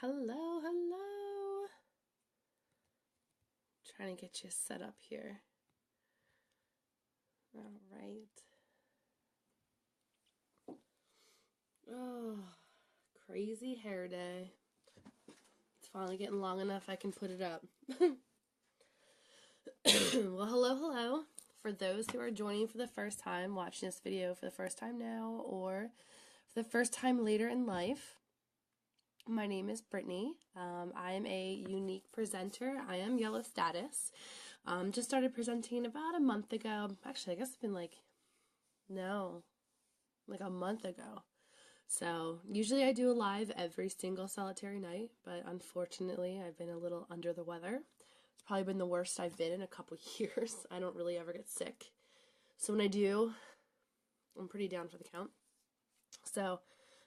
Hello, hello. Trying to get you set up here. All right. Oh, crazy hair day. It's finally getting long enough I can put it up. Well, hello. For those who are joining for the first time, watching this video for the first time now, or for the first time later in life, my name is Brittany. I am a unique presenter. I am Yellow Status. Just started presenting about a month ago. Actually, I guess it's been like a month ago. So usually I do a live every single solitary night, but unfortunately I've been a little under the weather. It's probably been the worst I've been in a couple years. I don't really ever get sick. So when I do, I'm pretty down for the count. So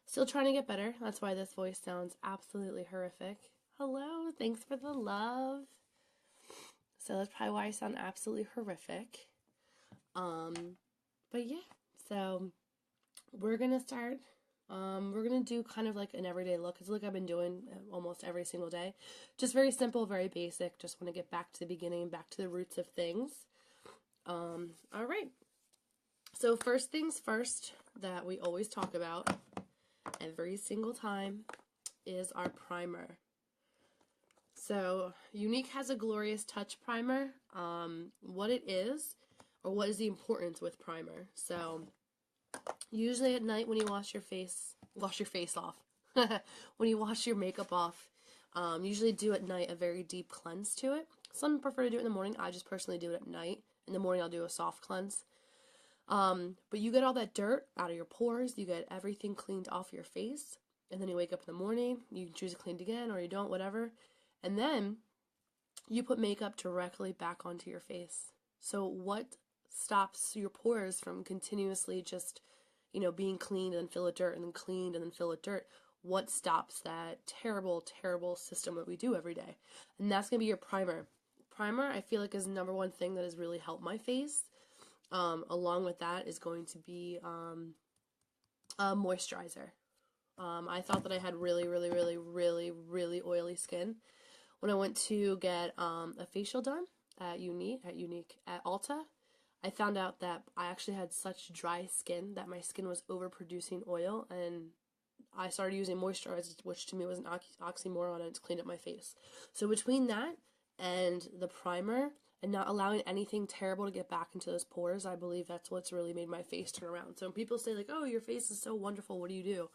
still trying to get better. That's why this voice sounds absolutely horrific. Hello, thanks for the love. So that's probably why I sound absolutely horrific. But yeah, so we're gonna start. We're gonna do kind of like an everyday look. It's like I've been doing almost every single day. Just very simple, very basic. Just want to get back to the beginning, back to the roots of things. All right. So first things first that we always talk about every single time is our primer. So Younique has a Glorious Touch primer. What it is, or what is the importance with primer? So usually at night when you wash your face off, when you wash your makeup off, usually do at night a very deep cleanse to it. Some prefer to do it in the morning. I just personally do it at night. In the morning I'll do a soft cleanse. But you get all that dirt out of your pores, you get everything cleaned off your face, and then you wake up in the morning, you can choose to clean it again or you don't, whatever, and then you put makeup directly back onto your face. So what stops your pores from continuously just, being cleaned and then fill with dirt and then cleaned and then fill with dirt? What stops that terrible, terrible system that we do every day? And that's going to be your primer. Primer, I feel like, is the number one thing that has really helped my face. Along with that is going to be a moisturizer. I thought that I had really, really, really, really, really oily skin. When I went to get a facial done at Ulta, I found out that I actually had such dry skin that my skin was overproducing oil, and I started using moisturizer, which to me was an oxymoron, and it's cleaned up my face. So between that and the primer, and not allowing anything terrible to get back into those pores, I believe that's what's really made my face turn around. So when people say like, oh, your face is so wonderful, what do you do?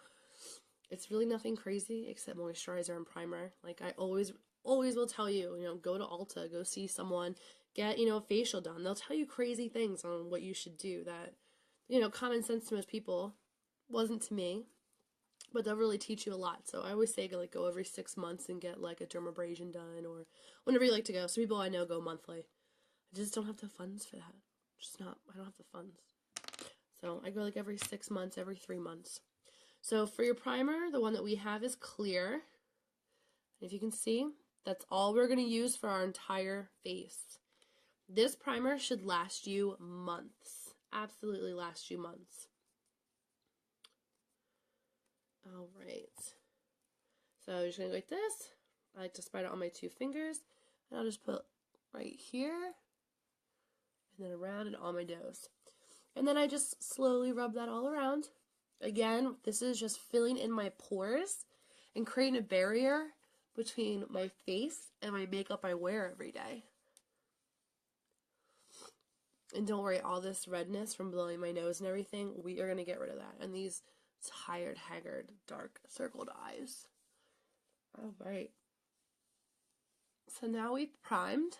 It's really nothing crazy except moisturizer and primer. Like I always will tell you, go to Ulta, go see someone, get, a facial done. They'll tell you crazy things on what you should do that, common sense to most people wasn't to me, but they'll really teach you a lot. So I always say like go every 6 months and get like a dermabrasion done, or whenever you like to go. Some people I know go monthly. I just don't have the funds for that. I don't have the funds. So I go like every 6 months, every 3 months. So for your primer, the one that we have is clear. And if you can see, that's all we're going to use for our entire face. This primer should last you months. Absolutely last you months. All right. So I'm just going to go like this. I like to spread it on my 2 fingers. And I'll just put right here. And then around and on my nose. And then I just slowly rub that all around. Again, this is just filling in my pores and creating a barrier between my face and my makeup I wear every day. And don't worry, all this redness from blowing my nose and everything, we are going to get rid of that. And these tired, haggard, dark, circled eyes. All right. So now we've primed.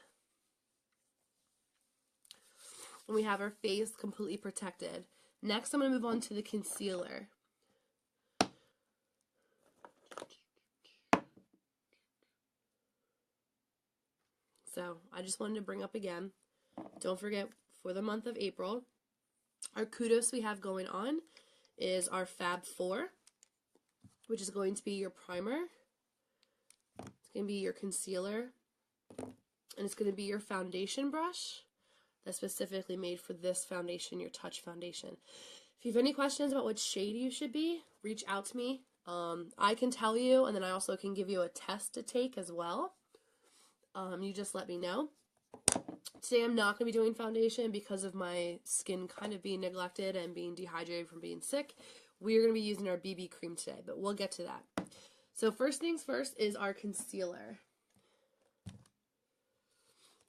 And we have our face completely protected. Next, I'm going to move on to the concealer. So I just wanted to bring up again, don't forget, for the month of April, our kudos we have going on is our Fab 4, which is going to be your primer. It's going to be your concealer. And it's going to be your foundation brush. That's specifically made for this foundation, your Touch foundation. If you have any questions about what shade you should be, reach out to me. I can tell you, and then I also can give you a test to take as well. You just let me know. Today I'm not going to be doing foundation because of my skin kind of being neglected and being dehydrated from being sick. We're going to be using our BB cream today, but we'll get to that. So first things first is our concealer.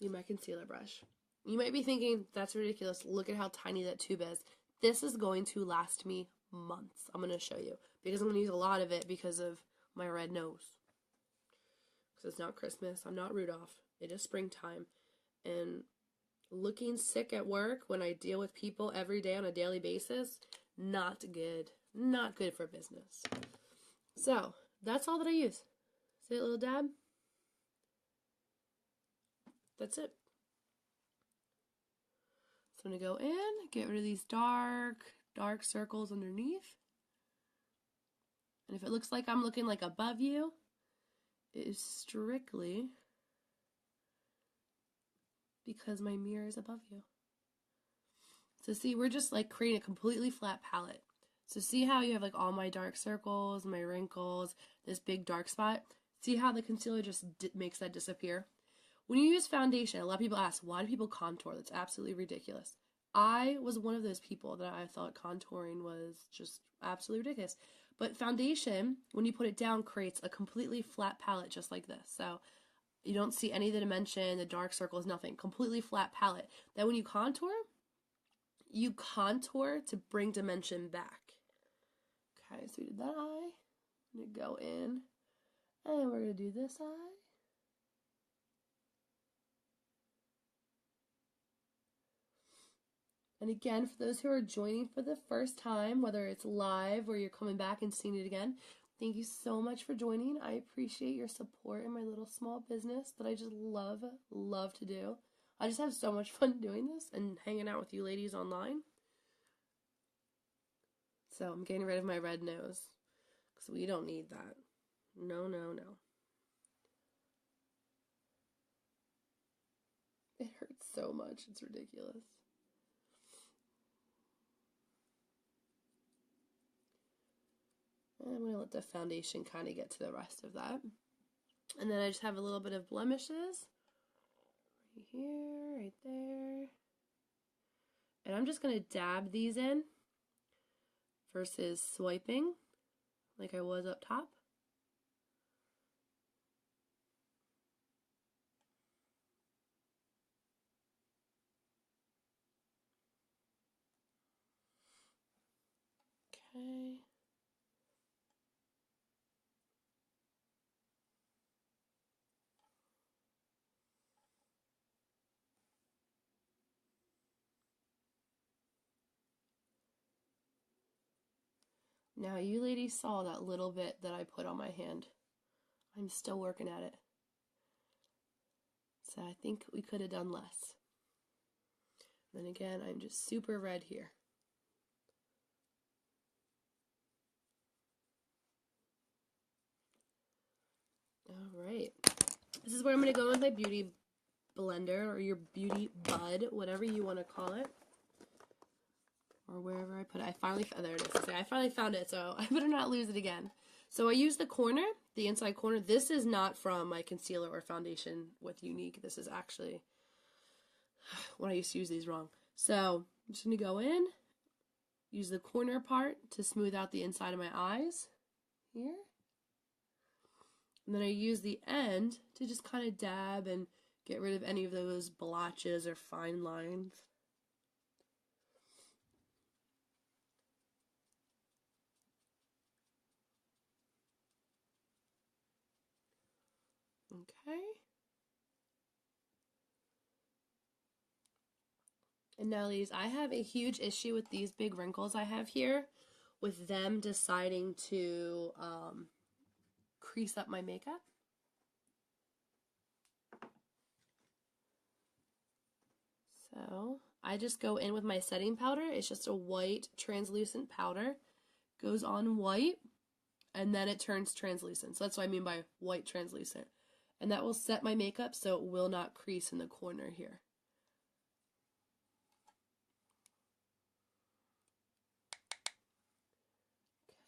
Need my concealer brush. You might be thinking, that's ridiculous. Look at how tiny that tube is. This is going to last me months. I'm going to show you because I'm going to use a lot of it because of my red nose. Because it's not Christmas. I'm not Rudolph. It is springtime. And looking sick at work when I deal with people every day on a daily basis, not good. Not good for business. So, that's all that I use. See that little dab? That's it. So I'm going to go in, get rid of these dark circles underneath. And if it looks like I'm looking like above you, it is strictly because my mirror is above you. So see, we're just like creating a completely flat palette. So see how you have like all my dark circles, my wrinkles, this big dark spot? See how the concealer just makes that disappear? When you use foundation, a lot of people ask, why do people contour? That's absolutely ridiculous. I was one of those people that I thought contouring was just absolutely ridiculous. But foundation, when you put it down, creates a completely flat palette just like this. So you don't see any of the dimension, the dark circles, nothing. Completely flat palette. Then when you contour to bring dimension back. Okay, so we did that eye. I'm going to go in, and we're going to do this eye. And again, for those who are joining for the first time, whether it's live or you're coming back and seeing it again, thank you so much for joining. I appreciate your support in my little small business that I just love to do. I just have so much fun doing this and hanging out with you ladies online. So I'm getting rid of my red nose because we don't need that. No, no, no. It hurts so much. It's ridiculous. And I'm going to let the foundation kind of get to the rest of that. And then I just have a little bit of blemishes. Right here, right there. And I'm just going to dab these in versus swiping like I was up top. Okay. Now you ladies saw that little bit that I put on my hand. I'm still working at it. So I think we could have done less. Then again, I'm just super red here. Alright. This is where I'm going to go with my beauty blender or your beauty bud, whatever you want to call it. Or wherever I put it. There it is. I finally found it, so I better not lose it again. So I use the corner, the inside corner. This is not from my concealer or foundation with Younique. This is actually when I used to use these wrong. So I'm just going to go in, use the corner part to smooth out the inside of my eyes here. And then I use the end to just kind of dab and get rid of any of those blotches or fine lines. Okay. And now, ladies, I have a huge issue with these big wrinkles I have here, with them deciding to crease up my makeup. So I just go in with my setting powder. It's just a white translucent powder. Goes on white, and then it turns translucent. So that's what I mean by white translucent. And that will set my makeup so it will not crease in the corner here.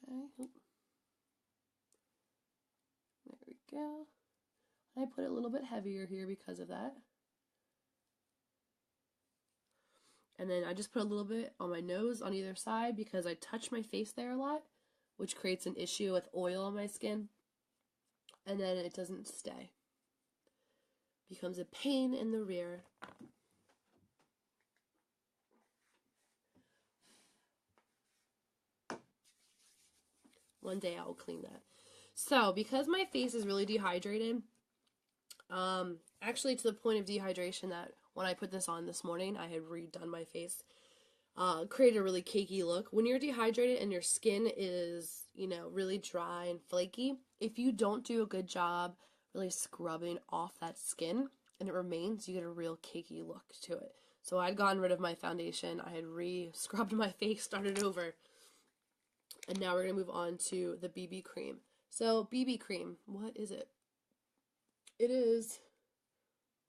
Okay. go. I put it a little bit heavier here because of that. And then I just put a little bit on my nose on either side because I touch my face there a lot, which creates an issue with oil on my skin. And then it doesn't stay. Becomes a pain in the rear. One day I will clean that. So, because my face is really dehydrated, actually to the point of dehydration that when I put this on this morning, I had redone my face, created a really cakey look. When you're dehydrated and your skin is, really dry and flaky, if you don't do a good job really scrubbing off that skin and it remains, you get a real cakey look to it. So I'd gotten rid of my foundation, I had re-scrubbed my face, started over, and now we're going to move on to the BB cream. So BB cream, what is it? It is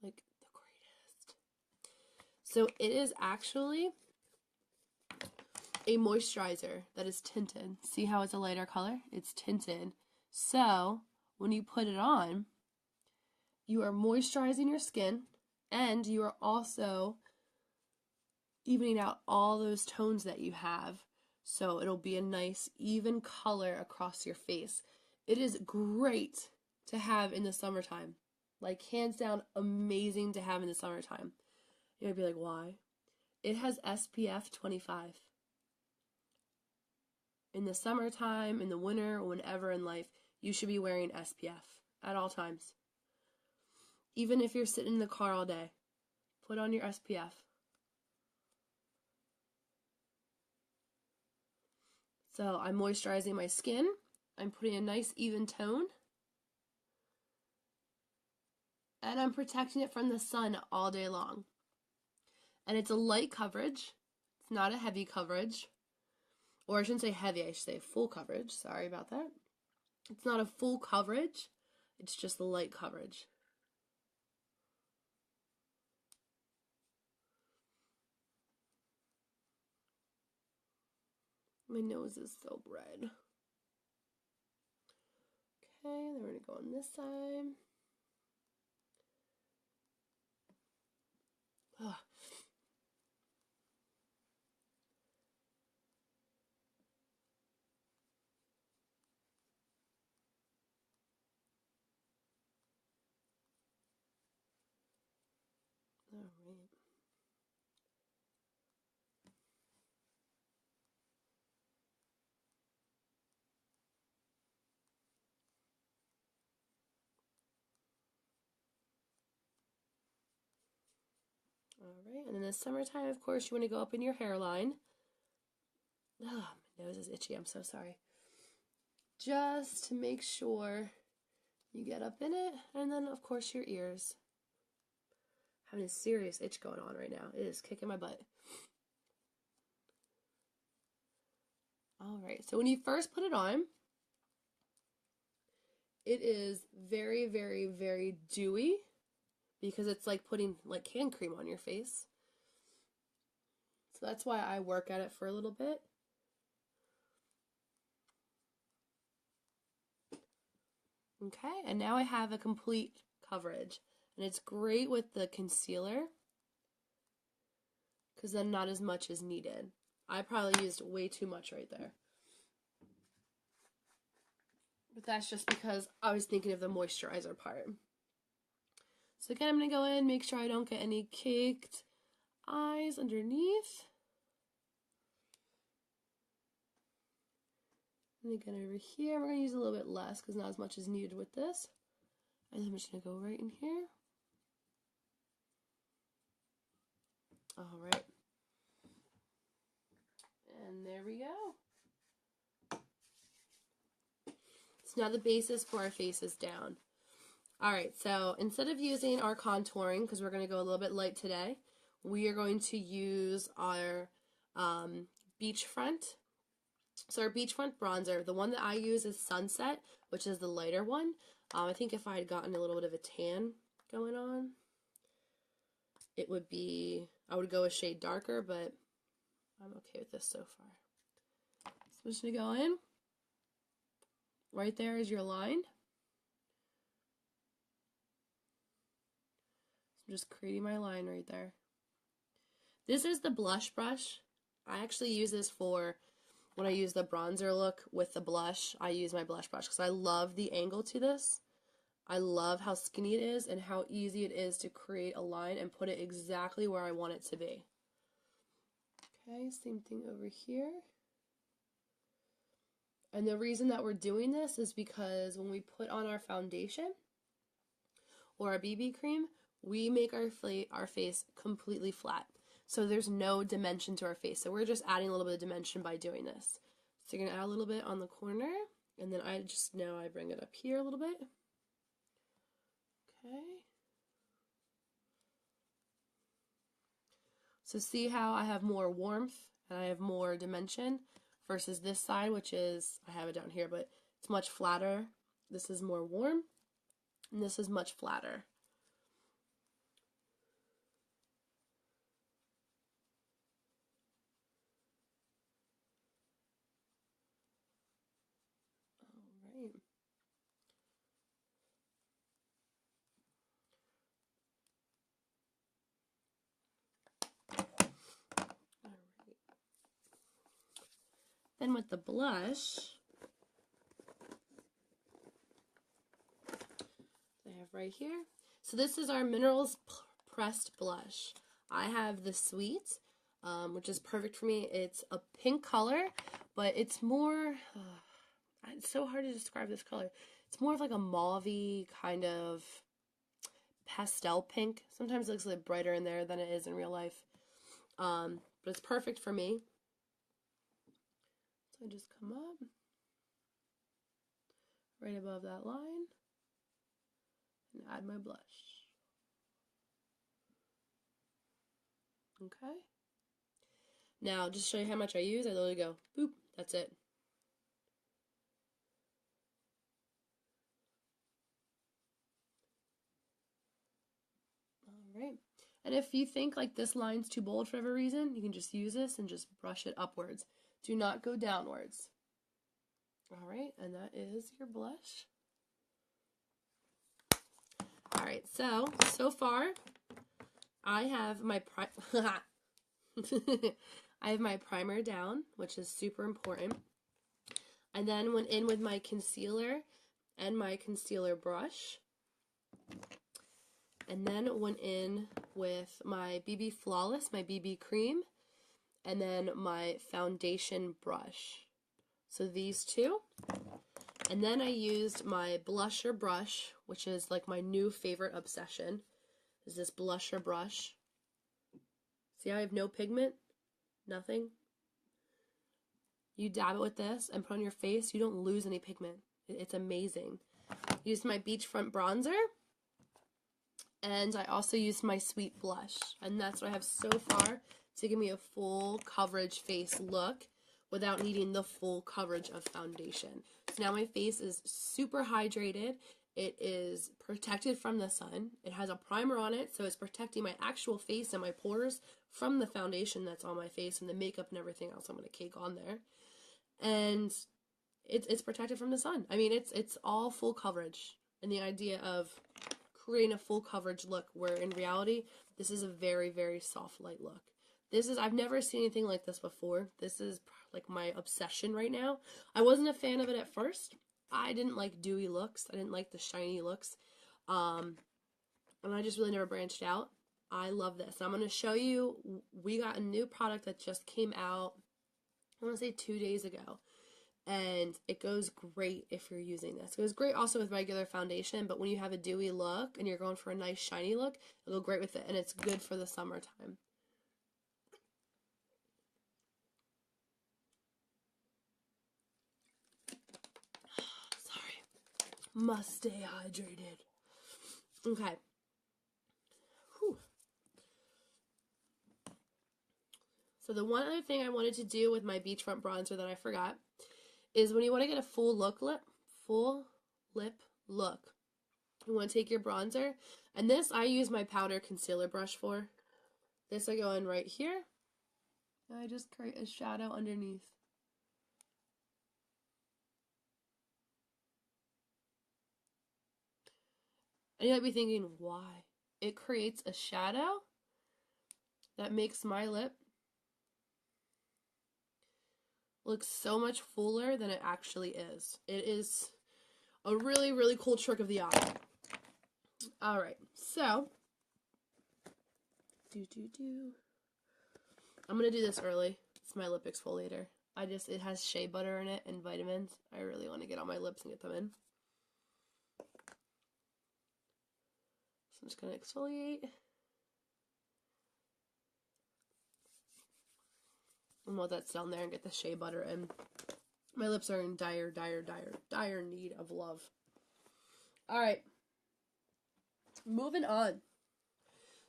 like the greatest. So it is actually a moisturizer that is tinted. See how it's a lighter color? It's tinted. So when you put it on, you are moisturizing your skin and you are also evening out all those tones that you have. So it'll be a nice even color across your face. It is great to have in the summertime. Like, hands down, amazing to have in the summertime. You might be like, why? It has SPF 25. In the summertime, in the winter, whenever in life, you should be wearing SPF at all times. Even if you're sitting in the car all day, put on your SPF. So I'm moisturizing my skin. I'm putting a nice even tone. And I'm protecting it from the sun all day long. And it's a light coverage. It's not a heavy coverage. Or I shouldn't say heavy, I should say full coverage. Sorry about that. It's not a full coverage. It's just a light coverage. My nose is so red. Okay, then we're going to go on this side. Ugh. All right. Alright, and in the summertime, of course, you want to go up in your hairline. Oh, my nose is itchy, I'm so sorry. Just to make sure you get up in it, and then, of course, your ears. Having a serious itch going on right now. It is kicking my butt. Alright, so when you first put it on, it is very, very, very dewy, because it's like putting like hand cream on your face. So that's why I work at it for a little bit. Okay, and now I have a complete coverage. And it's great with the concealer, because then not as much is needed. I probably used way too much right there. But that's just because I was thinking of the moisturizer part. So again, I'm going to go in, make sure I don't get any caked eyes underneath. And again, over here, we're going to use a little bit less because not as much is needed with this. And then I'm just going to go right in here. Alright. And there we go. So now the basis for our face is down. Alright, so instead of using our contouring, because we're going to go a little bit light today, we are going to use our Beachfront. So our Beachfront bronzer, the one that I use is Sunset, which is the lighter one. I think if I had gotten a little bit of a tan going on, it would be, I would go a shade darker, but I'm okay with this so far. So I'm just going to go in. Right there is your line. Just creating my line right there. This is the blush brush. I actually use this for when I use the bronzer look with the blush. I use my blush brush because I love the angle to this. I love how skinny it is and how easy it is to create a line and put it exactly where I want it to be. Okay, same thing over here. And the reason that we're doing this is because when we put on our foundation or our BB cream, we make our face completely flat. So there's no dimension to our face. So we're just adding a little bit of dimension by doing this. So you're going to add a little bit on the corner, and then I bring it up here a little bit. Okay. So see how I have more warmth and I have more dimension versus this side, which is, I have it down here, but it's much flatter. This is more warm, and this is much flatter. All right. Then with the blush, I have right here. So this is our Minerals Pressed Blush. I have the Sweet, which is perfect for me. It's a pink color, but it's more, it's so hard to describe this color. It's more of like a mauve-y kind of pastel pink. Sometimes it looks a little brighter in there than it is in real life. But it's perfect for me. So I just come up right above that line and add my blush. Okay. Now, just to show you how much I use, I literally go, boop, that's it. All right. And if you think like this line's too bold for whatever reason, you can just use this and just brush it upwards. Do not go downwards. All right, and that is your blush. All right, so far, I have my I have my primer down, which is super important. I then went in with my concealer and my concealer brush. And then went in with my BB Flawless, my BB cream, and then my foundation brush. So these two. And then I used my blusher brush, which is like my new favorite obsession, is this blusher brush. See how I have no pigment? Nothing. You dab it with this and put on your face, you don't lose any pigment. It's amazing. Used my beachfront bronzer. And I also used my Sweet blush. And that's what I have so far to give me a full coverage face look without needing the full coverage of foundation. So now my face is super hydrated. It is protected from the sun. It has a primer on it, so it's protecting my actual face and my pores from the foundation that's on my face and the makeup and everything else I'm going to cake on there. And it's protected from the sun. I mean, it's all full coverage. And the idea of creating a full coverage look where in reality, this is a very, very soft light look. I've never seen anything like this before. This is like my obsession right now. I wasn't a fan of it at first. I didn't like dewy looks. I didn't like the shiny looks. And I just really never branched out. I love this. And I'm going to show you, we got a new product that just came out, I want to say 2 days ago. And it goes great if you're using this. It goes great also with regular foundation, but when you have a dewy look and you're going for a nice shiny look, it'll go great with it. And it's good for the summertime. Must stay hydrated. Okay. Whew. So the one other thing I wanted to do with my beachfront bronzer that I forgot is when you want to get a full lip look, you want to take your bronzer, and this I use my powder concealer brush for. This I go in right here, and I just create a shadow underneath. And you might be thinking, why? it creates a shadow that makes my lip look so much fuller than it actually is. It is a really, really cool trick of the eye. Alright, so I'm gonna do this early. It's my lip exfoliator. It has shea butter in it and vitamins. I really want to get on my lips and get them in. So I'm just gonna exfoliate. And while that's down there and get the shea butter in. My lips are in dire need of love. Alright. Moving on.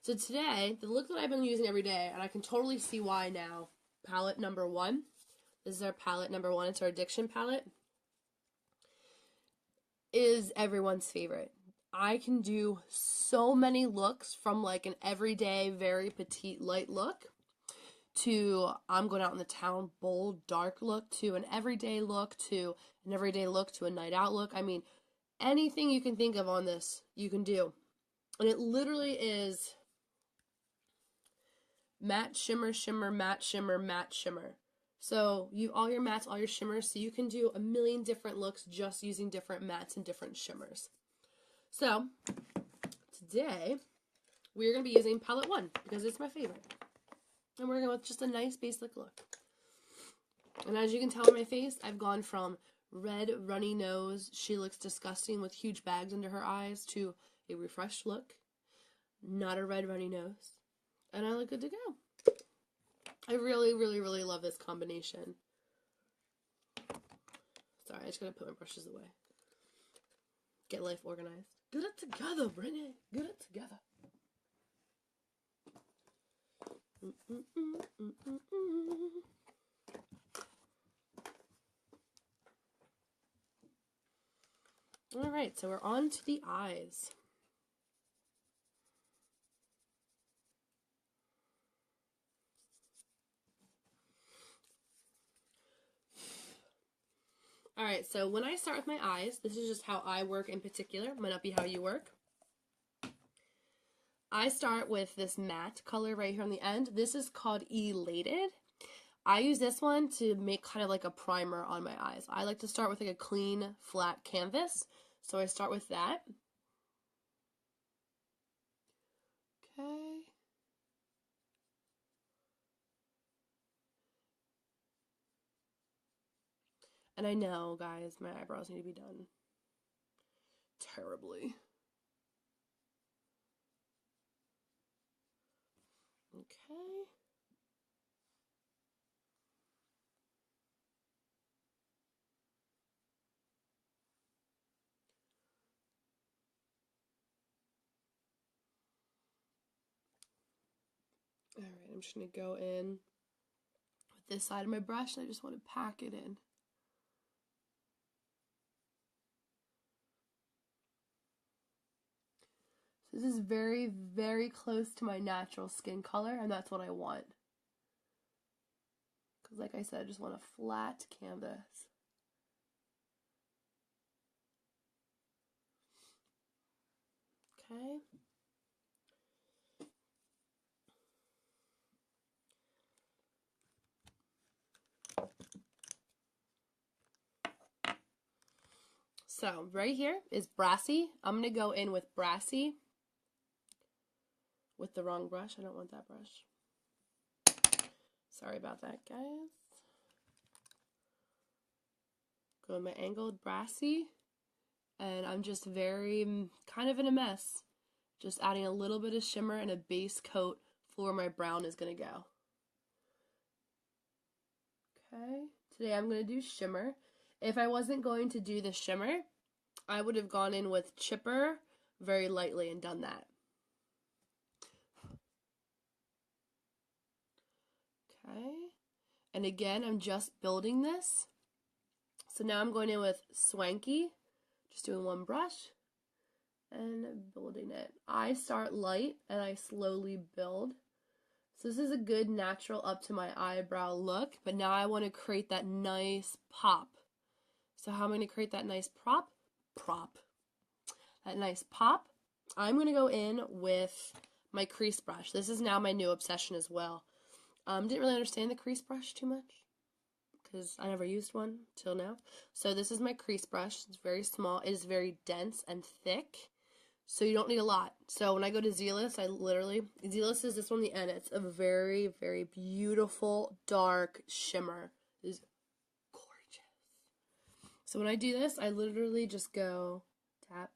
So today, the look that I've been using every day, and I can totally see why now. Palette number 1. This is our palette number 1. It's our Addiction palette. Is everyone's favorite. I can do so many looks from like an everyday, very petite, light look to I'm going out in the town, bold, dark look, to an everyday look, to an everyday look, to a night out look. I mean, anything you can think of on this, you can do. And it literally is matte, shimmer, shimmer, matte, shimmer, matte, shimmer. So you all your mattes, all your shimmers, so you can do a million different looks just using different mattes and different shimmers. So today we're going to be using palette 1 because it's my favorite. And we're going with just a nice basic look. And as you can tell on my face, I've gone from red, runny nose, she looks disgusting with huge bags under her eyes, to a refreshed look, not a red, runny nose, and I look good to go. I really, really, really love this combination. Sorry, I just gotta put my brushes away. Get life organized. Get it together, Brittany. Get it together. Alright, so we're on to the eyes. Alright, so when I start with my eyes, this is just how I work in particular. It might not be how you work. I start with this matte color right here on the end. This is called Elated. I use this one to make kind of like a primer on my eyes. I like to start with like a clean, flat canvas. So I start with that. Okay. And I know, guys, my eyebrows need to be done terribly. Okay. Alright, I'm just going to go in with this side of my brush. I just want to pack it in. So this is very, very close to my natural skin color, and that's what I want. Because like I said, I just want a flat canvas. Okay. So right here is Brassy. I'm going to go in with Brassy with the wrong brush. I don't want that brush. Sorry about that, guys. Go in my angled Brassy. And I'm just very kind of in a mess. Just adding a little bit of shimmer and a base coat for where my brown is going to go. Okay. Today I'm going to do shimmer. If I wasn't going to do the shimmer, I would have gone in with chipper very lightly and done that. Okay. And again, I'm just building this. So now I'm going in with Swanky, just doing one brush and building it. I start light and I slowly build. So this is a good natural up to my eyebrow look, but now I want to create that nice pop. So how am I going to create that nice that nice pop? I'm going to go in with my crease brush. This is now my new obsession as well. Didn't really understand the crease brush too much because I never used one till now. So this is my crease brush. It's very small. It is very dense and thick, so you don't need a lot. So when I go to Zealous, Zealous is this one, the end. It's a very, very beautiful dark shimmer. It is gorgeous. So when I do this, I literally just go tap,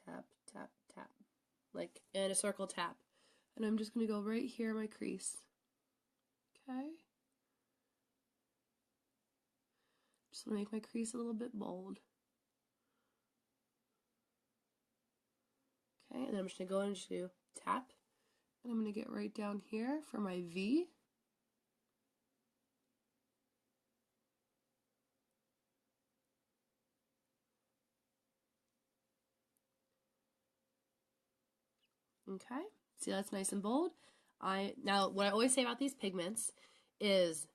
tap, tap, tap, like in a circle tap. And I'm just going to go right here in my crease. Okay. Just want to make my crease a little bit bold. Okay, and then I'm just going to go in and just do tap. And I'm going to get right down here for my V. Okay, see that's nice and bold. Now what I always say about these pigments is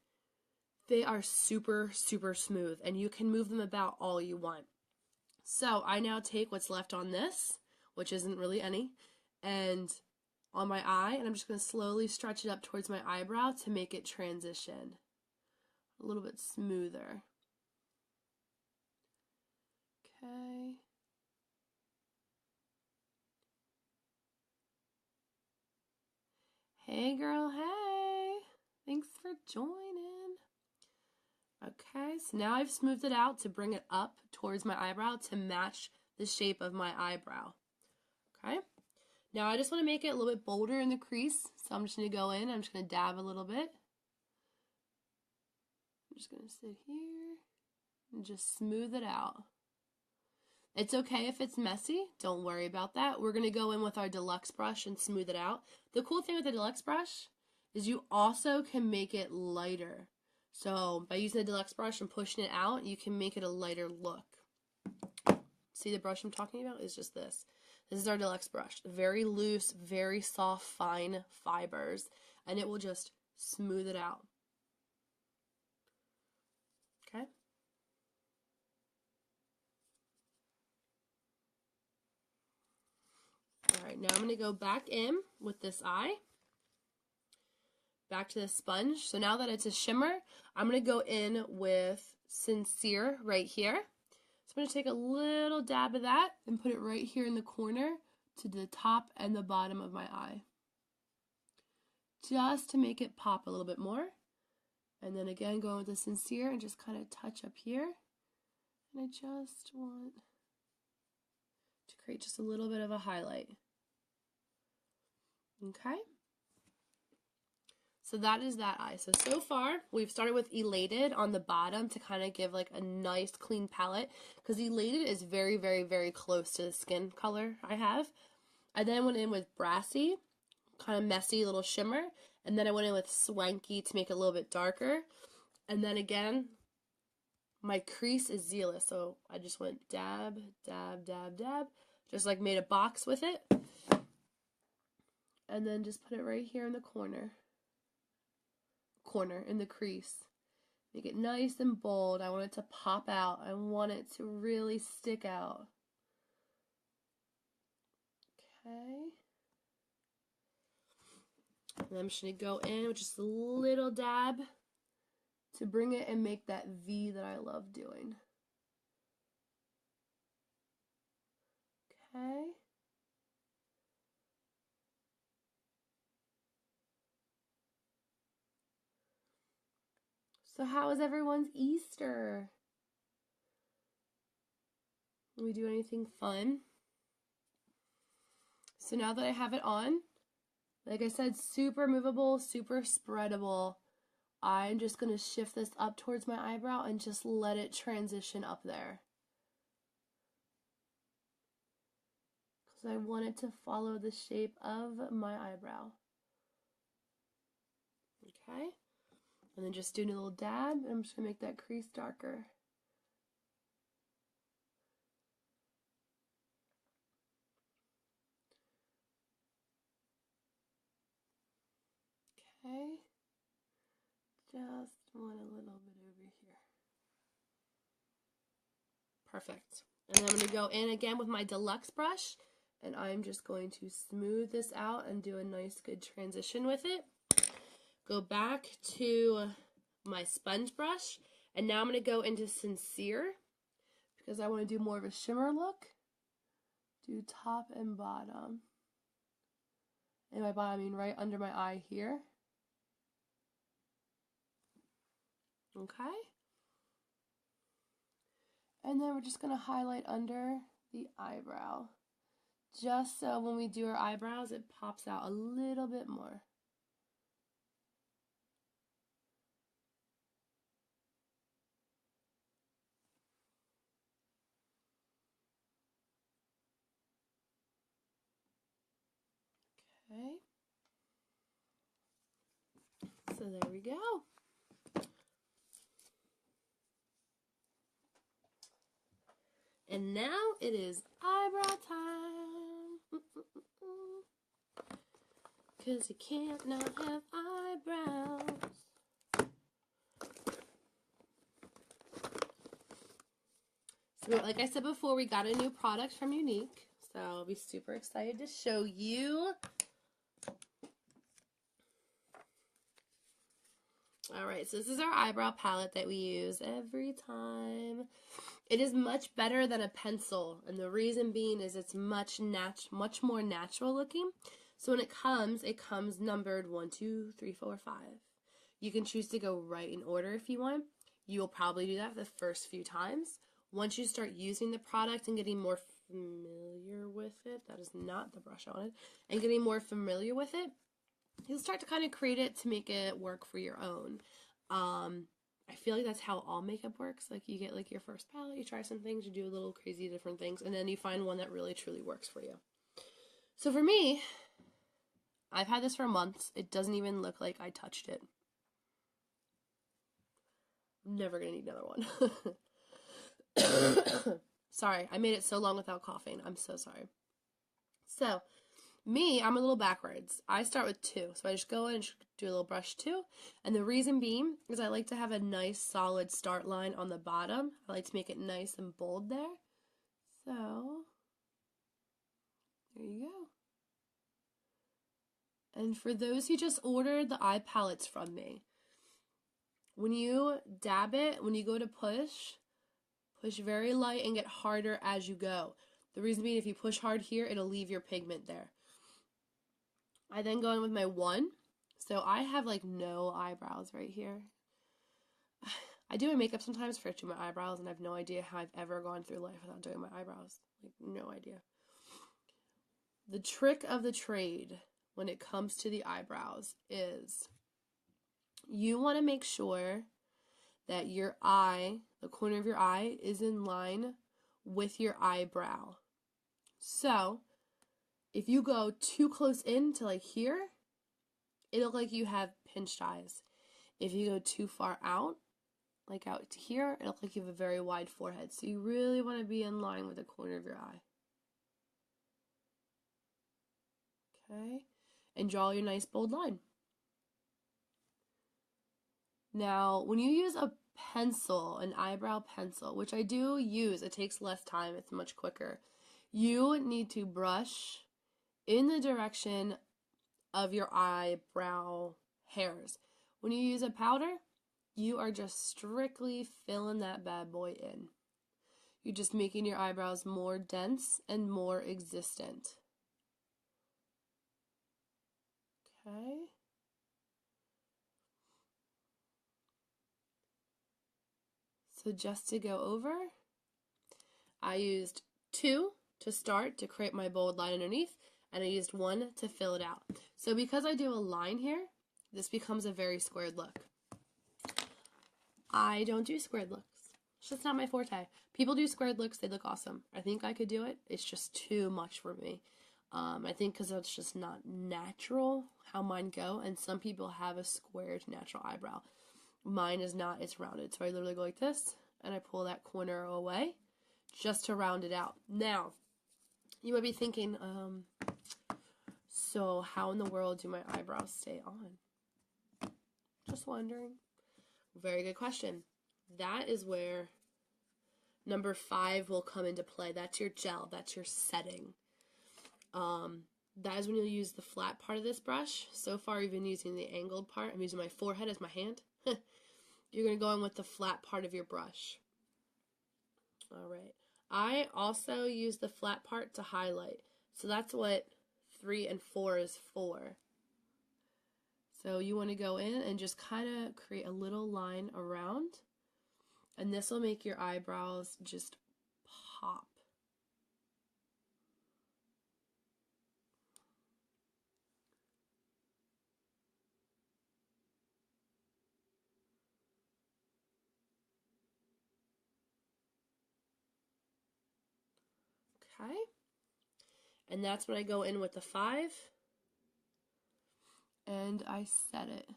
they are super, super smooth and you can move them about all you want. So I now take what's left on this, which isn't really any, and on my eye, and I'm just going to slowly stretch it up towards my eyebrow to make it transition a little bit smoother. Okay. Hey girl, hey! Thanks for joining. Okay, so now I've smoothed it out to bring it up towards my eyebrow to match the shape of my eyebrow. Okay, now I just want to make it a little bit bolder in the crease, so I'm just going to go in, I'm just going to dab a little bit. I'm just going to sit here and just smooth it out. It's okay if it's messy, don't worry about that. We're going to go in with our deluxe brush and smooth it out. The cool thing with the deluxe brush is you also can make it lighter. So by using the deluxe brush and pushing it out, you can make it a lighter look. See the brush I'm talking about is just this. This is our deluxe brush. Very loose, very soft, fine fibers, and it will just smooth it out. Okay? Alright, now I'm going to go back in with this eye. Back to the sponge. So now that it's a shimmer, I'm going to go in with Sincere right here. So I'm going to take a little dab of that and put it right here in the corner to the top and the bottom of my eye. Just to make it pop a little bit more. And then again, going with the Sincere and just kind of touch up here. And I just want to create just a little bit of a highlight. Okay. So that is that eye. So far, we've started with Elated on the bottom to kind of give like a nice clean palette, because Elated is very, very, very close to the skin color I have. I then went in with Brassy, kind of messy little shimmer, and then I went in with Swanky to make it a little bit darker. And then again, my crease is Zealous, so I just went dab, dab, dab, dab, just like made a box with it. And then just put it right here in the corner in the crease. Make it nice and bold. I want it to pop out. I want it to really stick out. Okay. And I'm just going to go in with just a little dab to bring it and make that V that I love doing. Okay. So how was everyone's Easter? Did we do anything fun? So now that I have it on, like I said, super movable, super spreadable. I'm just going to shift this up towards my eyebrow and just let it transition up there. Because I want it to follow the shape of my eyebrow. Okay. And then just doing a little dab. I'm just going to make that crease darker. Okay. Just want a little bit over here. Perfect. And then I'm going to go in again with my deluxe brush And I'm just going to smooth this out and do a nice good transition with it. Go back to my sponge brush, and now I'm going to go into Sincere because I want to do more of a shimmer look. Do top and bottom. And by bottom, I mean right under my eye here. Okay. And then we're just going to highlight under the eyebrow. Just so when we do our eyebrows, it pops out a little bit more. Okay. So there we go. And now it is eyebrow time. 'Cause you can't not have eyebrows. So like I said before, we got a new product from Younique. So I'll be super excited to show you. Alright, so this is our eyebrow palette that we use every time. It is much better than a pencil, and the reason being is it's much more natural looking. So when it comes numbered 1, 2, 3, 4, 5. You can choose to go right in order if you want. You will probably do that the first few times. Once you start using the product and getting more familiar with it, that is not the brush I wanted, and getting more familiar with it, you'll start to kind of create it to make it work for your own. I feel like that's how all makeup works. Like you get like your first palette, you try some things, you do a little crazy different things, and then you find one that really truly works for you. So for me, I've had this for months. It doesn't even look like I touched it. I'm never gonna need another one. Sorry, I made it so long without coughing. I'm so sorry. So me, I'm a little backwards. I start with 2. So I just go in and do a little brush 2. And the reason being is I like to have a nice solid start line on the bottom. I like to make it nice and bold there. So there you go. And for those who just ordered the eye palettes from me, when you dab it, when you go to push very light and get harder as you go. The reason being, if you push hard here, it'll leave your pigment there. I then go in with my 1. So I have like no eyebrows right here. I do my makeup sometimes for do my eyebrows, and I have no idea how I've ever gone through life without doing my eyebrows. Like, no idea. The trick of the trade when it comes to the eyebrows is you want to make sure that your eye, the corner of your eye, is in line with your eyebrow. So if you go too close in to like here, it'll look like you have pinched eyes. If you go too far out, like out to here, it'll look like you have a very wide forehead. So you really want to be in line with the corner of your eye. Okay? And draw your nice bold line. Now, when you use a pencil, an eyebrow pencil, which I do use, it takes less time, it's much quicker. You need to brush in the direction of your eyebrow hairs. When you use a powder, you are just strictly filling that bad boy in. You're just making your eyebrows more dense and more existent. Okay. So just to go over, I used 2 to start to create my bold line underneath, and I used 1 to fill it out. So because I do a line here, this becomes a very squared look. I don't do squared looks. It's just not my forte. People do squared looks, they look awesome. I think I could do it. It's just too much for me. I think because it's just not natural how mine go, and some people have a squared natural eyebrow. Mine is not, it's rounded. So I literally go like this, and I pull that corner away just to round it out. Now, you might be thinking, so how in the world do my eyebrows stay on? Just wondering. Very good question. That is where number 5 will come into play. That's your gel. That's your setting. That is when you'll use the flat part of this brush. So far, I've been using the angled part. I'm using my forehead as my hand. You're going to go in with the flat part of your brush. All right. I also use the flat part to highlight. So that's what 3 and 4 is for. So you want to go in and just kind of create a little line around. And this will make your eyebrows just pop. Okay. And that's when I go in with the 5. And I set it.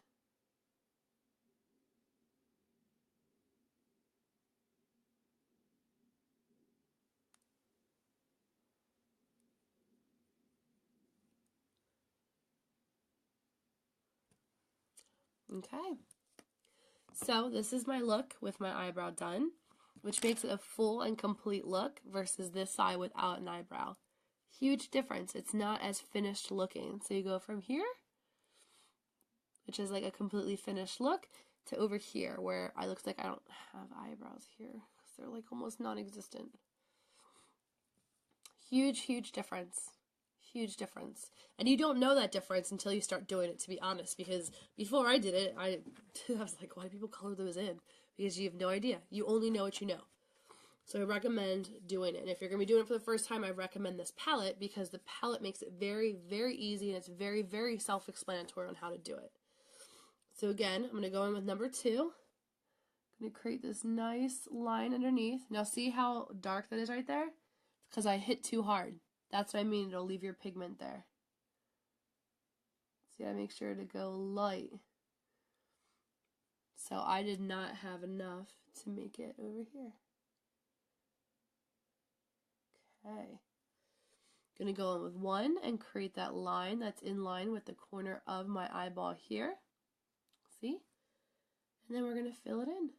Okay. So this is my look with my eyebrow done, which makes it a full and complete look versus this side without an eyebrow. Huge difference. It's not as finished looking. So you go from here, which is like a completely finished look, to over here where I looks like I don't have eyebrows here because they're like almost non-existent. Huge, huge difference. Huge difference. And you don't know that difference until you start doing it, to be honest, because before I did it, I was like, why do people color those in? Because you have no idea. You only know what you know. So I recommend doing it. And if you're going to be doing it for the first time, I recommend this palette because the palette makes it very, very easy and it's very, very self-explanatory on how to do it. So again, I'm going to go in with number 2. I'm going to create this nice line underneath. Now see how dark that is right there? It's because I hit too hard. That's what I mean. It'll leave your pigment there. See, I make sure to go light. So I did not have enough to make it over here. Okay. Gonna go in with 1 and create that line that's in line with the corner of my eyeball here. See? And then we're gonna fill it in.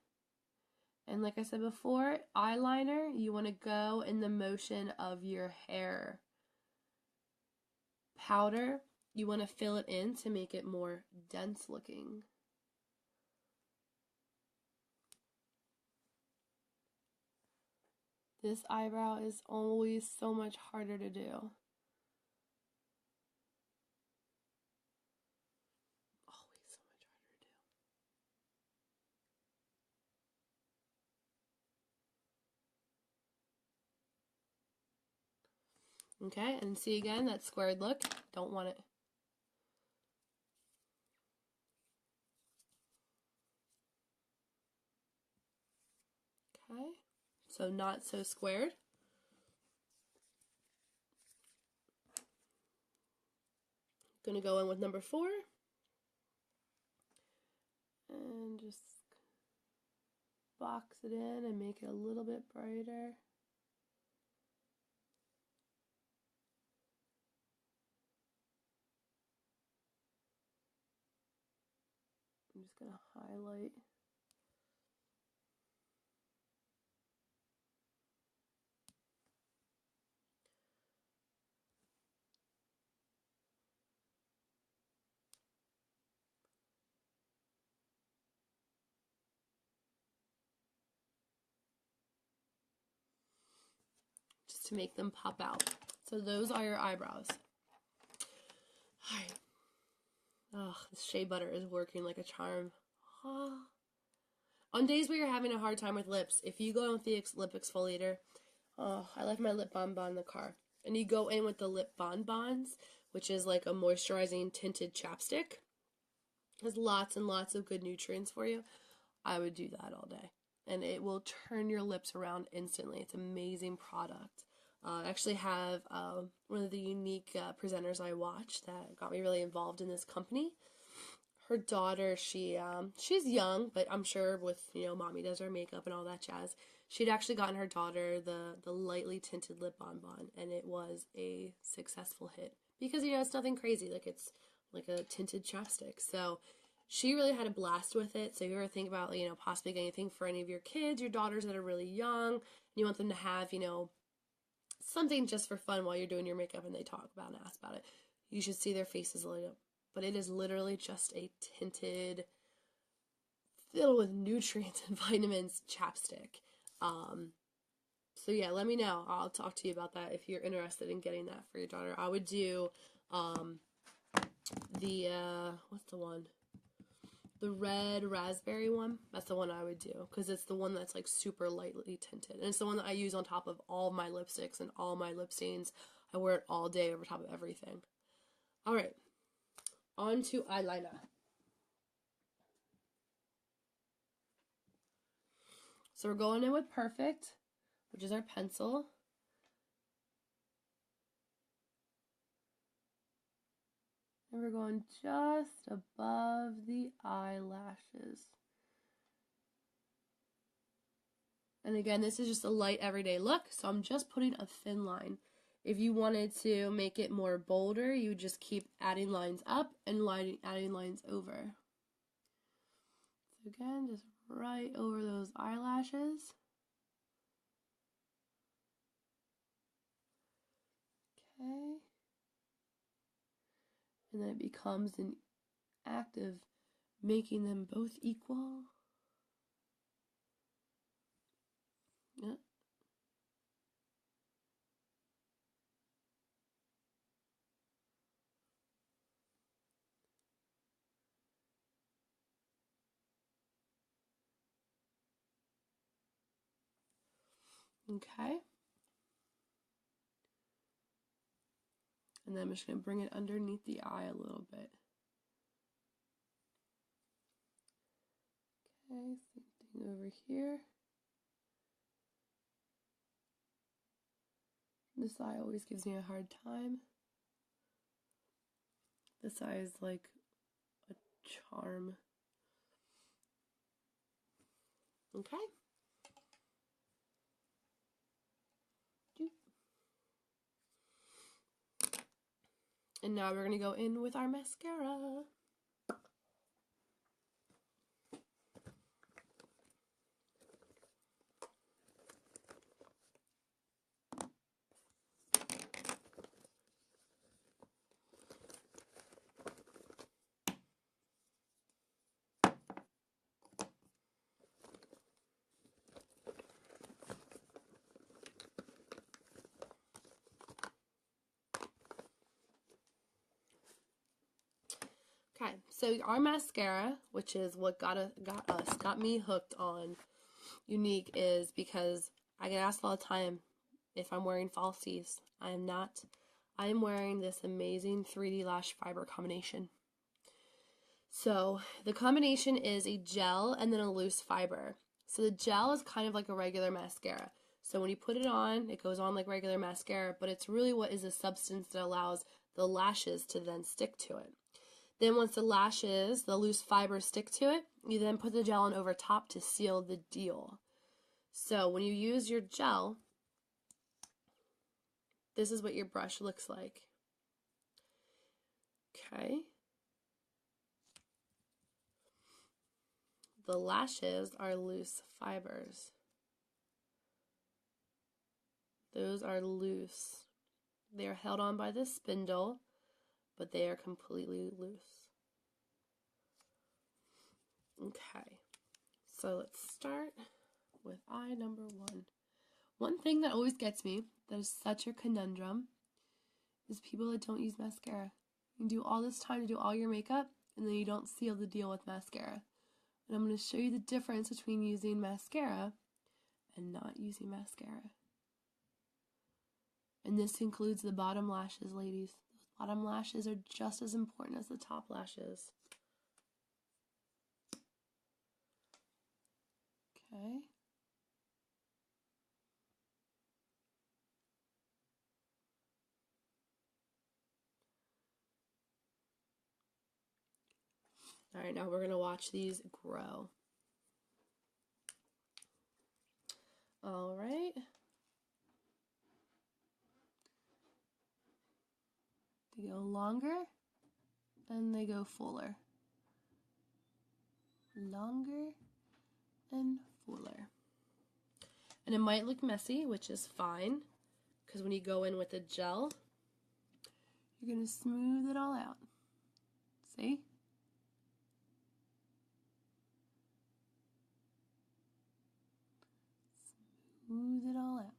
And like I said before, eyeliner, you want to go in the motion of your hair. Powder, you want to fill it in to make it more dense looking. This eyebrow is always so much harder to do. Always so much harder to do. Okay, and see again, that squared look. Don't want it. Okay, so not so squared. Gonna go in with number 4 and just box it in and make it a little bit brighter. I'm just gonna highlight. Just to make them pop out. So those are your eyebrows. Alright. Oh, this shea butter is working like a charm. Oh. On days where you're having a hard time with lips, if you go in with the lip exfoliator, oh, I left my lip bonbon in the car. And you go in with the lip bonbons, which is like a moisturizing tinted chapstick. It has lots and lots of good nutrients for you. I would do that all day. And it will turn your lips around instantly. It's an amazing product. I actually have one of the unique presenters I watch that got me really involved in this company. Her daughter, she's young, but I'm sure with, mommy does her makeup and all that jazz, she'd actually gotten her daughter the lightly tinted lip bonbon, and it was a successful hit. Because, it's nothing crazy. Like, it's like a tinted chapstick. So she really had a blast with it. So if you ever think about, possibly getting anything for any of your kids, your daughters that are really young, and you want them to have, something just for fun while you're doing your makeup and they talk about and ask about it. You should see their faces light up. But it is literally just a tinted, filled with nutrients and vitamins chapstick. So yeah, let me know. I'll talk to you about that if you're interested in getting that for your daughter. I would do what's the one? The red raspberry one. That's the one I would do because it's the one that's like super lightly tinted. And it's the one that I use on top of all my lipsticks and all my lip stains. I wear it all day over top of everything. All right, on to eyeliner. So we're going in with Perfect, which is our pencil. And we're going just above the eyelashes. And again, this is just a light everyday look, so I'm just putting a thin line. If you wanted to make it more bolder, you would just keep adding lines up and adding lines over. So again, just right over those eyelashes. Okay. And then it becomes an act of making them both equal. Yep. Okay. And then I'm just going to bring it underneath the eye a little bit. Okay, same thing over here. This eye always gives me a hard time. This eye is like a charm. Okay. And now we're going to go in with our mascara. Okay, so our mascara, which is what got me hooked on Younique, is because I get asked all the time if I'm wearing falsies. I am not. I am wearing this amazing 3D lash fiber combination. So the combination is a gel and then a loose fiber. So the gel is kind of like a regular mascara. So when you put it on, it goes on like regular mascara, but it's really what is a substance that allows the lashes to then stick to it. Then once the lashes, the loose fibers stick to it, you then put the gel on over top to seal the deal. So when you use your gel, this is what your brush looks like. Okay. The lashes are loose fibers. Those are loose. They are held on by the spindle, but they are completely loose. Okay, so let's start with eye number 1. One thing that always gets me, that is such a conundrum, is people that don't use mascara. You do all this time to do all your makeup, and then you don't seal the deal with mascara. And I'm going to show you the difference between using mascara and not using mascara. And this includes the bottom lashes, ladies. Those bottom lashes are just as important as the top lashes. Okay. All right, now we're going to watch these grow. All right. They go longer and they go fuller. Longer and fuller. And it might look messy, which is fine, because when you go in with the gel, you're going to smooth it all out. See? Smooth it all out.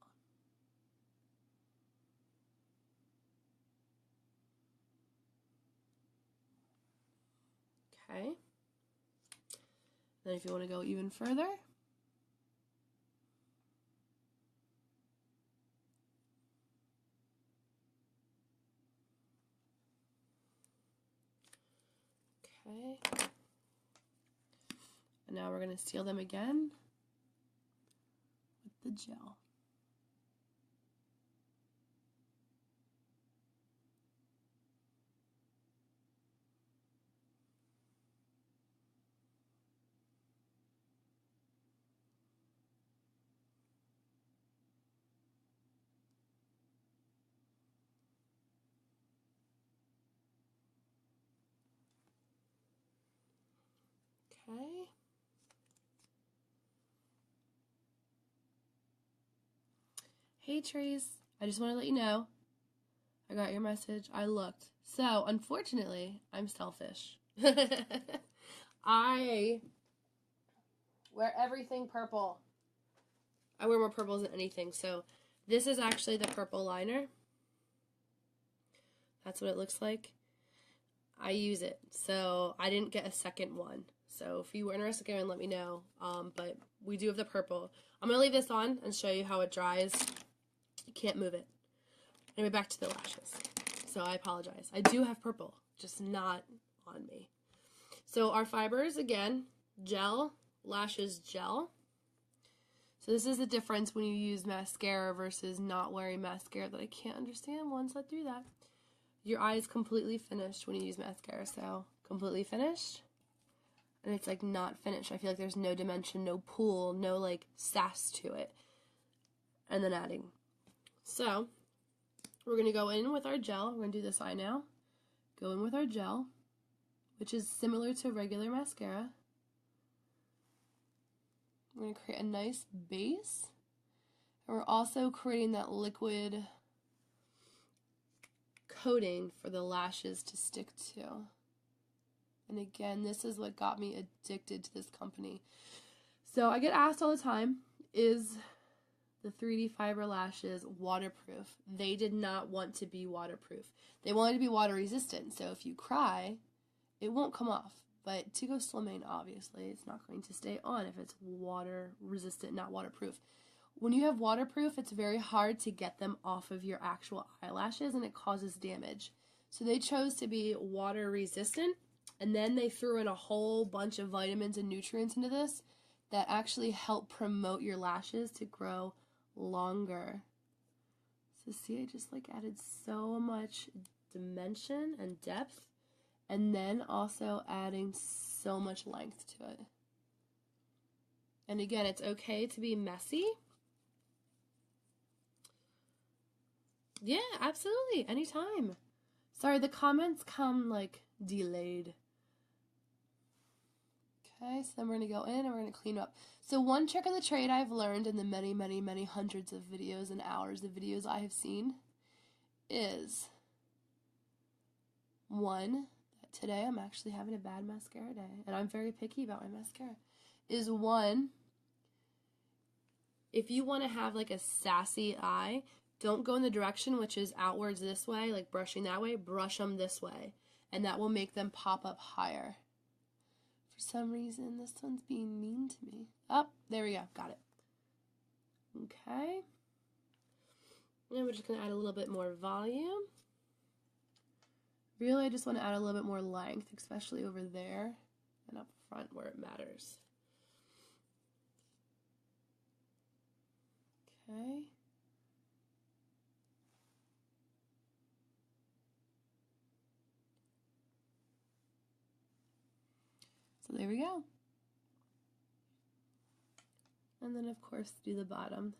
Okay. Then if you want to go even further, okay. And now we're going to seal them again with the gel. Okay. Hey Trace, I just want to let you know, I got your message. I looked. So, unfortunately, I'm selfish. I wear everything purple. I wear more purples than anything. So, this is actually the purple liner. That's what it looks like. I use it. So, I didn't get a second one. So, if you were interested, go and let me know. But we do have the purple. I'm going to leave this on and show you how it dries. You can't move it. Anyway, back to the lashes. So I apologize. I do have purple, just not on me. So our fibers, again, gel, lashes gel. So this is the difference when you use mascara versus not wearing mascara that I can't understand ones that do that. Your eye is completely finished when you use mascara, so completely finished. And it's like not finished. I feel like there's no dimension, no pool, no like sass to it. And then adding. So we're going to go in with our gel. We're going to do this eye now. Go in with our gel, which is similar to regular mascara. We're going to create a nice base. And we're also creating that liquid coating for the lashes to stick to. And again, this is what got me addicted to this company. So I get asked all the time, is the 3D Fiber Lashes waterproof? They did not want to be waterproof. They wanted to be water resistant, so if you cry, it won't come off. But to go swimming, obviously, it's not going to stay on if it's water resistant, not waterproof. When you have waterproof, it's very hard to get them off of your actual eyelashes, and it causes damage. So they chose to be water resistant, and then they threw in a whole bunch of vitamins and nutrients into this that actually help promote your lashes to grow longer. So see, I just like added so much dimension and depth, and then also adding so much length to it. And again, it's okay to be messy. Yeah, absolutely, anytime. Sorry, the comments come like delayed. Okay, so then we're going to go in and we're going to clean up. So one trick of the trade I've learned in the many, many, many hundreds of videos and hours of videos I have seen is, one, that today I'm actually having a bad mascara day, and I'm very picky about my mascara, is one, if you want to have like a sassy eye, don't go in the direction which is outwards this way, like brushing that way, brush them this way, and that will make them pop up higher. For some reason, this one's being mean to me. Oh, there we go. Got it. Okay. And we're just going to add a little bit more volume. Really, I just want to add a little bit more length, especially over there and up front where it matters. Okay. So there we go. And then, of course, do the bottom.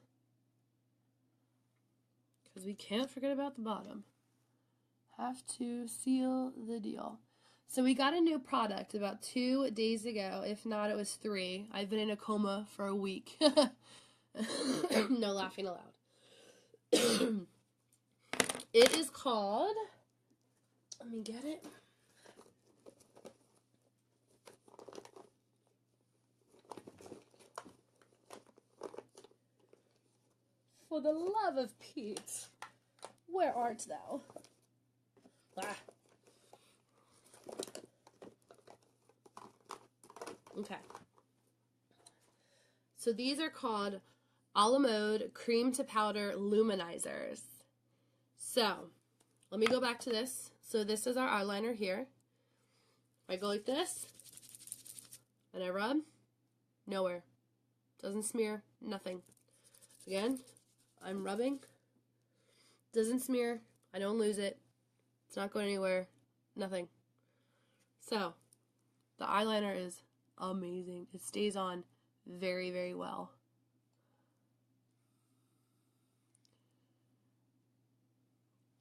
Because we can't forget about the bottom. Have to seal the deal. So we got a new product about 2 days ago. If not, it was 3. I've been in a coma for a week. No laughing aloud. It is called, let me get it. For the love of Pete, where art thou? Ah. Okay. So these are called a la mode cream to powder luminizers. So let me go back to this. So this is our eyeliner here. I go like this, and I rub, nowhere. Doesn't smear, nothing. Again, I'm rubbing, doesn't smear, I don't lose it, it's not going anywhere, nothing. So, the eyeliner is amazing. It stays on very, very well.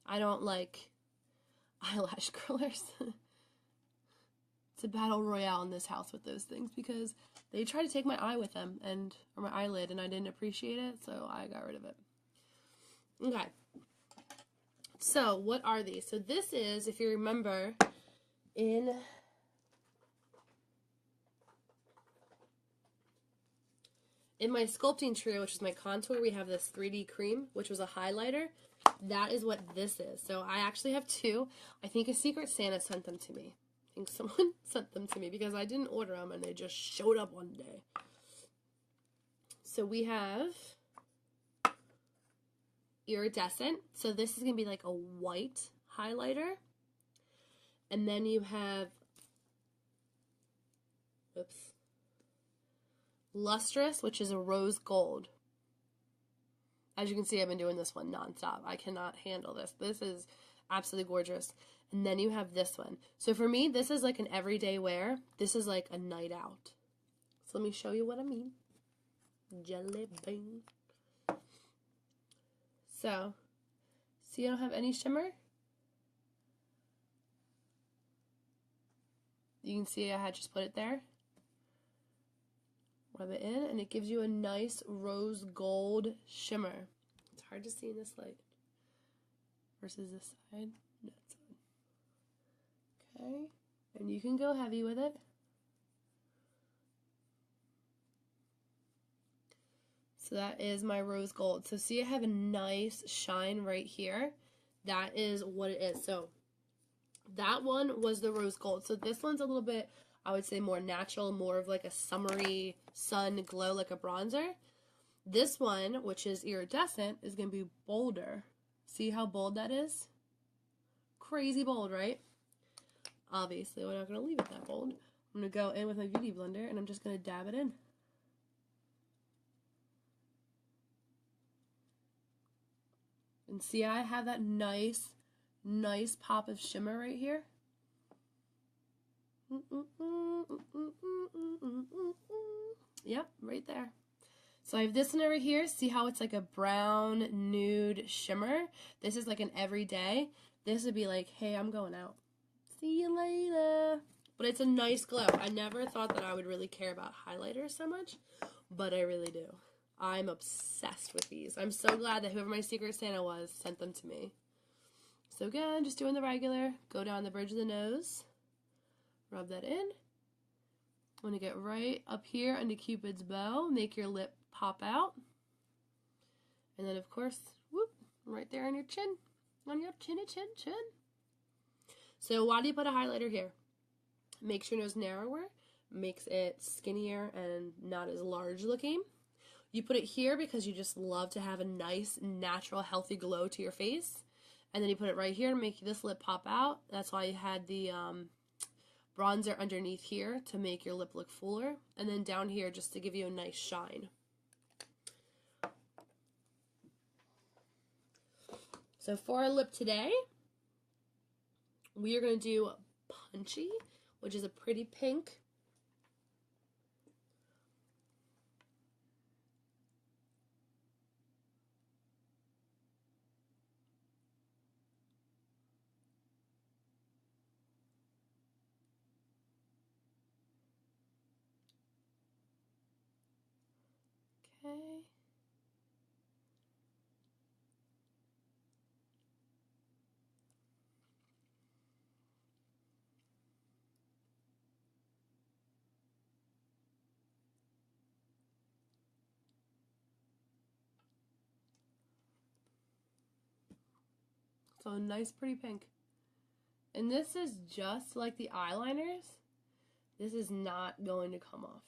I don't like eyelash curlers. It's a battle royale in this house with those things because they try to take my eye with them or my eyelid, and I didn't appreciate it, so I got rid of it. Okay. So, what are these? So this is, if you remember, in my sculpting trio, which is my contour, we have this 3D cream, which was a highlighter. That is what this is. So I actually have two. I think a Secret Santa sent them to me. I think someone sent them to me because I didn't order them and they just showed up one day. So we have Iridescent. So this is going to be like a white highlighter. And then you have, Lustrous, which is a rose gold. As you can see, I've been doing this one nonstop. I cannot handle this. This is absolutely gorgeous. And then you have this one. So for me, this is like an everyday wear. This is like a night out. So let me show you what I mean. Jelly bean. So, see I don't have any shimmer? You can see I had just put it there. Rub it in, and it gives you a nice rose gold shimmer. It's hard to see in this light. Versus this side. That side. Okay. And you can go heavy with it. So that is my rose gold. So see I have a nice shine right here. That is what it is. So that one was the rose gold. So this one's a little bit, I would say, more natural, more of like a summery sun glow, like a bronzer. This one, which is iridescent, is going to be bolder. See how bold that is? Crazy bold, right? Obviously, we're not going to leave it that bold. I'm going to go in with my beauty blender, and I'm just going to dab it in. And see, I have that nice pop of shimmer right here. Yep, right there. So I have this one over here. See how it's like a brown nude shimmer? This is like an everyday. This would be like, hey, I'm going out. See you later. But it's a nice glow. I never thought that I would really care about highlighters so much, but I really do. I'm obsessed with these. I'm so glad that whoever my Secret Santa was sent them to me. So again, just doing the regular. Go down the bridge of the nose. Rub that in. I'm going to get right up here under Cupid's bow. Make your lip pop out. And then, of course, whoop, right there on your chin. On your chinny chin chin. So why do you put a highlighter here? Makes your nose narrower. Makes it skinnier and not as large looking. You put it here because you just love to have a nice, natural, healthy glow to your face. And then you put it right here to make this lip pop out. That's why you had the bronzer underneath here to make your lip look fuller. And then down here just to give you a nice shine. So for our lip today, we are going to do Punchy, which is a pretty pink. Okay. So a nice pretty pink. And this is just like the eyeliners. This is not going to come off.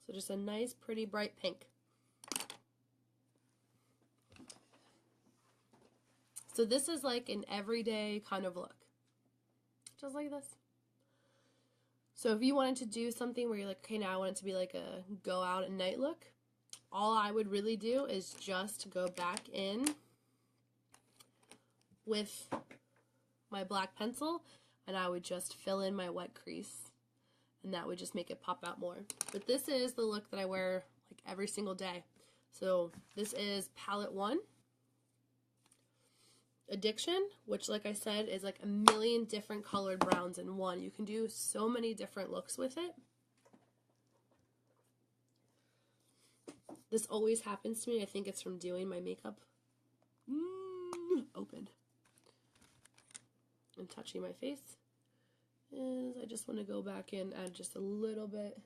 So just a nice pretty bright pink. So this is like an everyday kind of look. Just like this. So if you wanted to do something where you're like, okay, now I want it to be like a go out at night look, all I would really do is just go back in with my black pencil and I would just fill in my white crease and that would just make it pop out more. But this is the look that I wear like every single day. So this is palette 1. Addiction, which like I said is like a million different colored browns in one. You can do so many different looks with it. This always happens to me. I think it's from doing my makeup open and touching my face. Is I just want to go back in, add just a little bit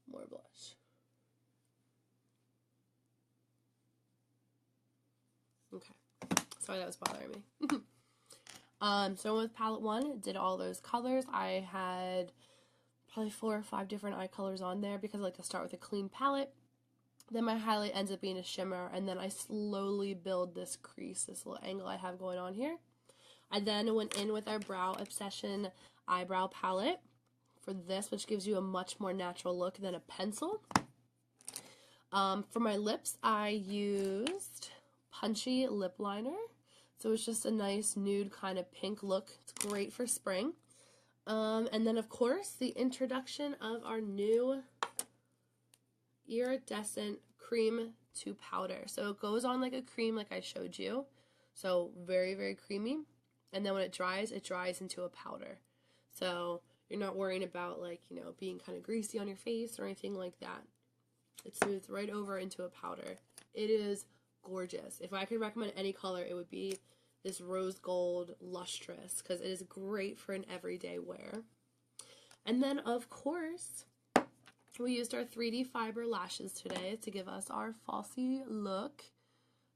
more blush. Okay. Sorry, that was bothering me. So I went with palette 1, did all those colors. I had probably 4 or 5 different eye colors on there because I like to start with a clean palette. Then my highlight ends up being a shimmer, and then I slowly build this crease, this little angle I have going on here. I then went in with our Brow Obsession eyebrow palette for this, which gives you a much more natural look than a pencil. For my lips, I used Punchy Lip Liner. So it's just a nice nude kind of pink look. It's great for spring. And then, of course, the introduction of our new Iridescent Cream to Powder. So it goes on like a cream like I showed you. So very, very creamy. And then when it dries into a powder. So you're not worrying about like, you know, being kind of greasy on your face or anything like that. It smooths right over into a powder. It is gorgeous. If I could recommend any color, it would be this rose gold lustrous because it is great for an everyday wear. And then, of course, we used our 3D fiber lashes today to give us our falsy look.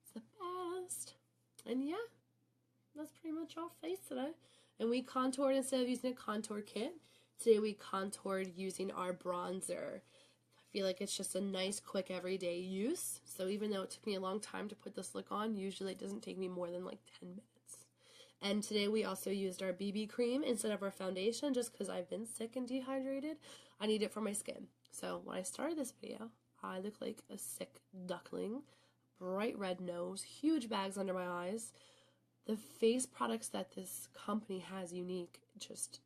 It's the best. And yeah, that's pretty much our face today. And we contoured instead of using a contour kit. Today we contoured using our bronzer. I feel like it's just a nice, quick, everyday use. So even though it took me a long time to put this look on, usually it doesn't take me more than like 10 minutes. And today we also used our BB cream instead of our foundation just because I've been sick and dehydrated. I need it for my skin. So when I started this video, I look like a sick duckling. Bright red nose, huge bags under my eyes. The face products that this company has unique, just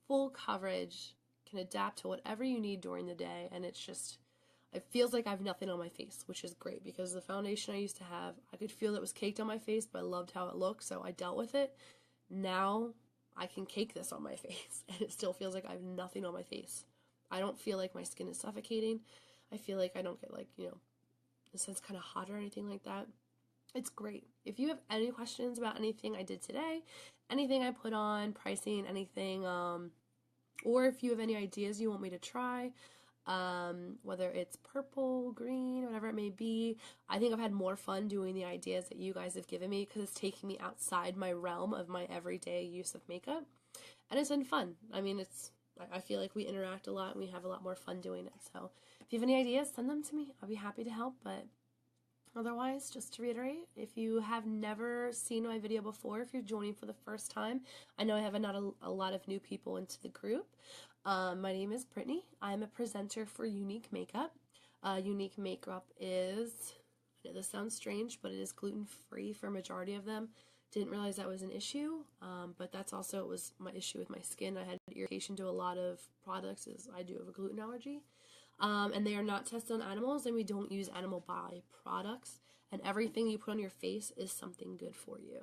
full coverage, can adapt to whatever you need during the day, and it's just, it feels like I have nothing on my face, which is great because the foundation I used to have, I could feel it was caked on my face, but I loved how it looked, so I dealt with it. Now I can cake this on my face, and it still feels like I have nothing on my face. I don't feel like my skin is suffocating. I feel like I don't get like, you know, the sense kind of hot or anything like that. It's great. If you have any questions about anything I did today, anything I put on, pricing, anything, or if you have any ideas you want me to try, whether it's purple, green, whatever it may be, I think I've had more fun doing the ideas that you guys have given me because it's taking me outside my realm of my everyday use of makeup, and it's been fun. I mean, I feel like we interact a lot and we have a lot more fun doing it. So if you have any ideas, send them to me. I'll be happy to help, but otherwise, just to reiterate, if you have never seen my video before, if you're joining for the first time, I know I have not a lot of new people into the group. My name is Brittany. I'm a presenter for Younique Makeup. Younique Makeup is, I know this sounds strange, but it is gluten-free for a majority of them. Didn't realize that was an issue, but that's also, it was my issue with my skin. I had irritation to a lot of products as I do have a gluten allergy. And they are not tested on animals, and we don't use animal byproducts, and everything you put on your face is something good for you.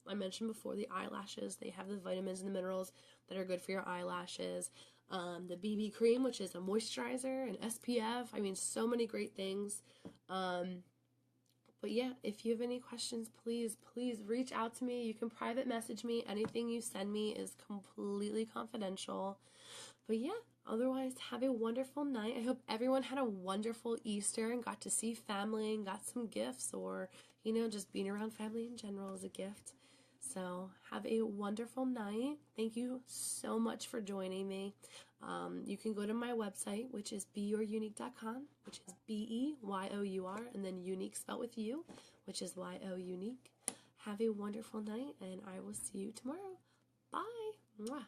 Like I mentioned before, the eyelashes, they have the vitamins and the minerals that are good for your eyelashes. The BB cream, which is a moisturizer, and SPF, I mean, so many great things. But yeah, if you have any questions, please reach out to me. You can private message me. Anything you send me is completely confidential. But yeah, Otherwise, have a wonderful night. I hope everyone had a wonderful Easter and got to see family and got some gifts, or, just being around family in general is a gift. So have a wonderful night. Thank you so much for joining me. You can go to my website, which is beyourunique.com, which is BEYOUR, and then unique spelled with U, which is YO unique. Have a wonderful night, and I will see you tomorrow. Bye. Mwah.